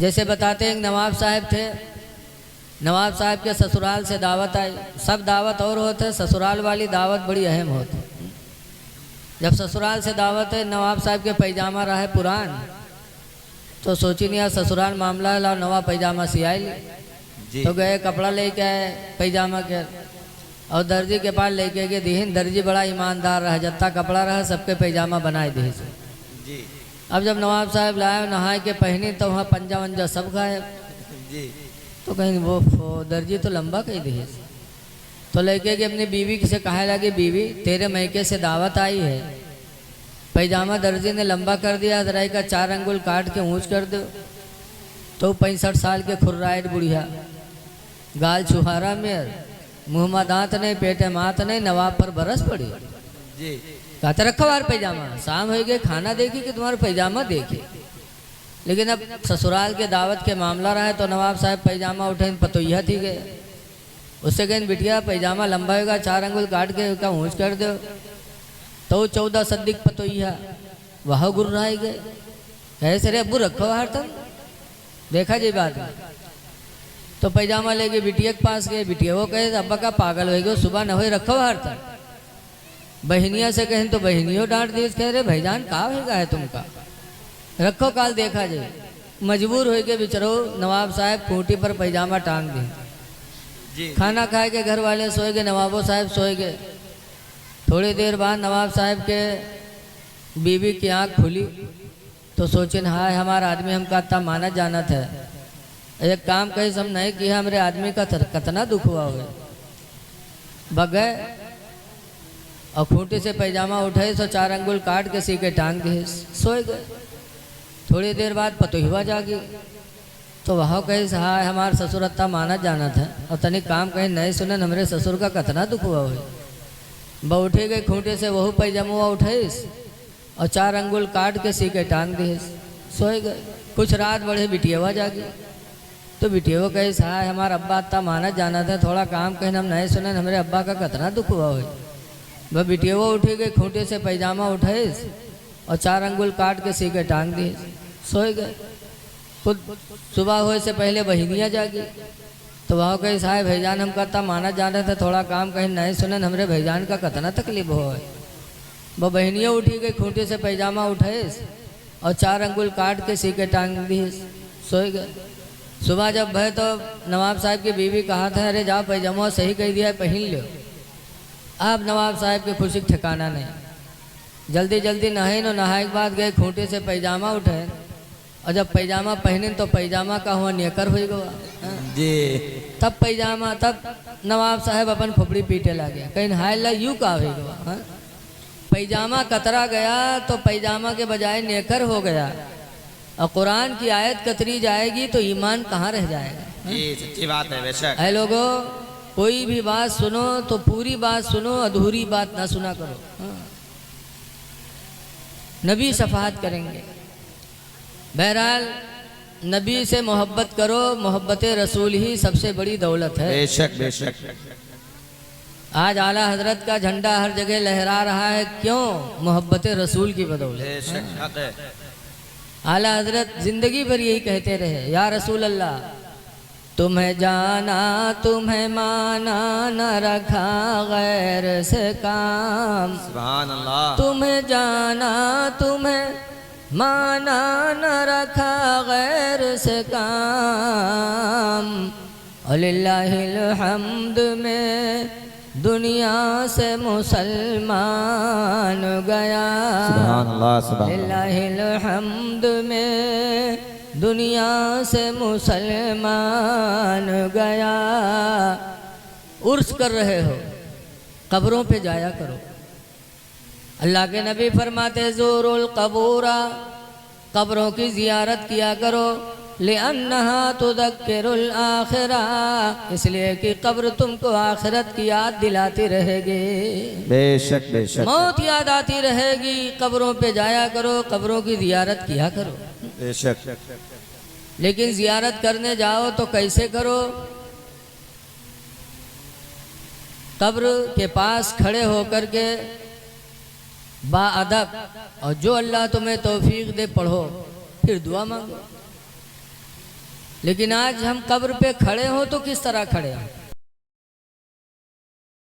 जैसे बताते हैं नवाब साहब थे, नवाब साहब के ससुराल से दावत आई। सब दावत और होते, ससुराल वाली दावत बड़ी अहम होती। जब ससुराल से दावत है, नवाब साहब के पैजामा रहा है पुरान, तो सोची नहीं यार ससुराल मामला है, लाओ नवा पैजामा सियाई ली। तो गए कपड़ा लेके आए पैजामा के, और दर्जी के पास लेके गए दीहिन। दर्जी बड़ा ईमानदार रहा, जत्ता कपड़ा रहा सबके पैजामा बनाए दी जी। अब जब नवाब साहब लाए नहाए के पहनी तो वहाँ पंजा वंजा सब गायब जी। तो कहीं वो दर्जी तो लंबा कही दी। तो लेके गए अपनी बीवी से कहा लगे, बीवी तेरे मैके से दावत आई है, पैजामा दर्जी ने लंबा कर दिया, जरा का 4 अंगुल काट के ऊँच कर दो। तो 65 साल के खुर्राइट बुढ़िया, गाल छुहारा में, मुँह में दांत नहीं, पेटे मात नहीं, नवाब पर बरस पड़ी जी। कहते रखो यार पैजामा, शाम हो गई, खाना देखी कि तुम्हारा पैजामा देखी। लेकिन अब ससुराल के दावत के मामला रहा है, तो नवाब साहब पैजामा उठे पतोइया थी गए, उससे कहीं बिटिया पैजामा लंबा होगा, 4 अंगुल काट के उसका ऊँच कर दो। तो 14 सद्दिक पतोइया वह गुर्राए गए, ऐसे रे अब्बू रखो यार तुम, देखा जी बात में। तो पैजामा लेके बिटिया के पास गए, बिटिया वो कहे अब्बा का पागल हो गए, सुबह न हो रखो यार तुम। बहनिया से कहें तो बहनियों डांट दी, कह रहे भाईजान कहा होगा है तुमका, रखो काल देखा जाए। मजबूर हो के बिचरो नवाब साहब खूंटी पर पैजामा टांग दी। खाना खाए के घर वाले सोए गए, नवाबो साहब सोए गए। थोड़ी देर बाद नवाब साहब के बीवी की आंख खुली, तो सोचे हाय हमारा आदमी हमका इतना माना जाना था, एक काम कहीं सब नहीं किया, हमारे आदमी का कितना दुख हुआ होगा। भग गए और खूंटी से पैजामा उठाए, तो 4 अंगुल काट के सी के टांग दिए, सोए गए। थोड़ी देर बाद पतोहिवा जागी, तो वह कहे हाय हमारे ससुर अत्ता माना जाना था, और तनिक काम कहीं नहीं सुने, हमारे ससुर का कितना दुख हुआ हुई। वह उठे गए खूंटे से, वह पैजामा उठाइस और 4 अंगुल काट के सी के टांग दिए, सोए गए। कुछ रात बढ़े बिटियावा जागी, तो बिटिया कहे हाय हमारा अब्बा अत्ता माना जाना था, थोड़ा काम कहीं हम नहीं सुने, हमारे अब्बा का कितना दुख हुआ हुई। वह बिटिया उठी गई, खूंटे से पैजामा उठाइस और 4 अंगुल काट के सी के टांग दिए, सोए गए। खुद सुबह होए से पहले बहनिया जागी, तो वह कहे साहब भाईजान हम करता माना जाना था, थोड़ा काम कहीं नहीं सुने, हमरे भाईजान का कितना तकलीफ हो। वह बहनिया उठी गई, खूंटे से पैजामा उठाइस और 4 अंगुल काट के सी के टांग दिए, सोए गए। सुबह जब भय तो नवाब साहब की बीवी कहा था अरे जाओ पैजामा सही कह दिया है पहन लो। अब नवाब साहब की खुशी ठिकाना नहीं, जल्दी जल्दी नहाए नो, नहाए के बाद गए खूंटे से पैजामा उठाए, और जब पैजामा पहने तो पैजामा का हुआ नेकर हो गया जी। तब पैजामा, तब नवाब साहब अपन फुफड़ी पीटे लगे, कहीं हाय ला यूँ का हो गया, पैजामा कतरा गया तो पैजामा के बजाय नेकर हो गया। और कुरान की आयत कतरी जाएगी तो ईमान कहाँ रह जाएगा। जी सच्ची बात है बेशक। है लोगों, कोई भी बात सुनो तो पूरी बात सुनो, अधूरी बात ना सुना करो। नबी शफाअत करेंगे। बहरहाल नबी से मोहब्बत करो, मोहब्बत रसूल ही सबसे बड़ी दौलत है। बेशक बेशक। आज आला हजरत का झंडा हर जगह लहरा रहा है, क्यों? मोहब्बत रसूल की बदौलत। आला हजरत जिंदगी भर यही कहते रहे, या रसूल अल्लाह तुम्हें जाना तुम्हें माना, न रखा गैर से काम। सुभान अल्लाह। तुम्हें जाना तुम्हें माना, न रखा गैर से काम। अलिल्लाहिल हम्द में दुनिया से मुसलमान गया। सुभान अल्लाह सुभान अलिल्लाहिल हम्द में दुनिया से मुसलमान गया। उर्स कर रहे हो, कब्रों पे जाया करो। अल्लाह के नबी फरमाते ज़ूरुल कबूरा, कब्रों की जियारत किया करो। लिअन्नहा तुज़क्किरुल आखिरा, इसलिए कि कब्र तुमको आखिरत की याद दिलाती रहेगी। बेशक बेशक। मौत याद आती रहेगी, कब्रों पे जाया करो, कब्रों की जियारत किया करो। बेशक। लेकिन जियारत करने जाओ तो कैसे करो? कब्र के पास खड़े होकर के बाअदब, और जो अल्लाह तुम्हें तौफीक दे पढ़ो, फिर दुआ मांगो। लेकिन आज हम कब्र पे खड़े हो तो किस तरह खड़े हैं?